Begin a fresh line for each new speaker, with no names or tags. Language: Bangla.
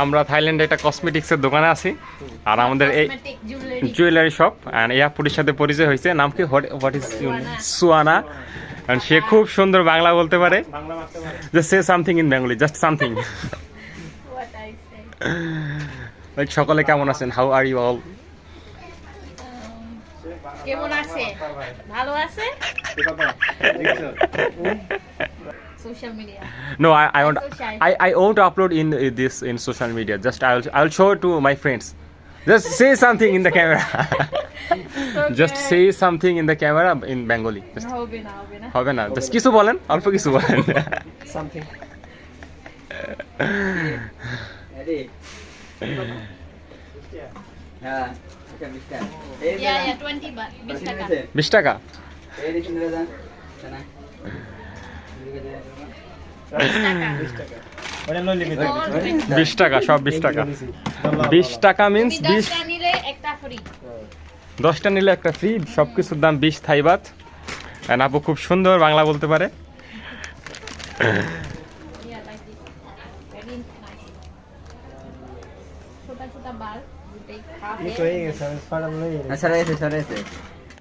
আমরা থাইল্যান্ডে একটা কসমেটিক্সের দোকানে আছি আর আমাদের এই জুয়েলারি শপ অ্যান্ড এই আপুটির সাথে পরিচয় হয়েছে। নাম কি? হোয়াট ইজ সুয়ানা। অ্যান্ড সে খুব সুন্দর বাংলা বলতে পারে। Just say something in Bengali, just something. Like সকলে কেমন আছেন? How are you all?
কেমন আছে? ভালো আছে? Social media.
No, I won't upload in this in social media. Just I'll show it to my friends. Just say something in the camera. Just say something in the camera in Bengali. Just
হবে না, হবে না।
হবে না, just কিছু বলেন, অল্প কিছু বলেন।
Something.
Ready? হ্যাঁ, আচ্ছা 20 টাকা। এই
Yeah, yeah, 20 baht, 20 টাকা।
20 টাকা।
এই দেখুন দাদা। না।
20 টাকা।
ওটা লই লিখে দাও।
20 টাকা, সব 20 টাকা। 20 টাকা মিন্স
তুমি
20।
10টা নিলে একটা ফ্রি।
10টা নিলে একটা ফ্রি। সব কিছুর দাম 20 থাই বাত। আর আপু খুব সুন্দর বাংলা বলতে পারে।
Yeah, like this. Very nice. ছোটা ছোটা বাল, দুটেই half
এই তো এই গেছে, আমি ফাড়া লই।
আচ্ছা, সরে এসে।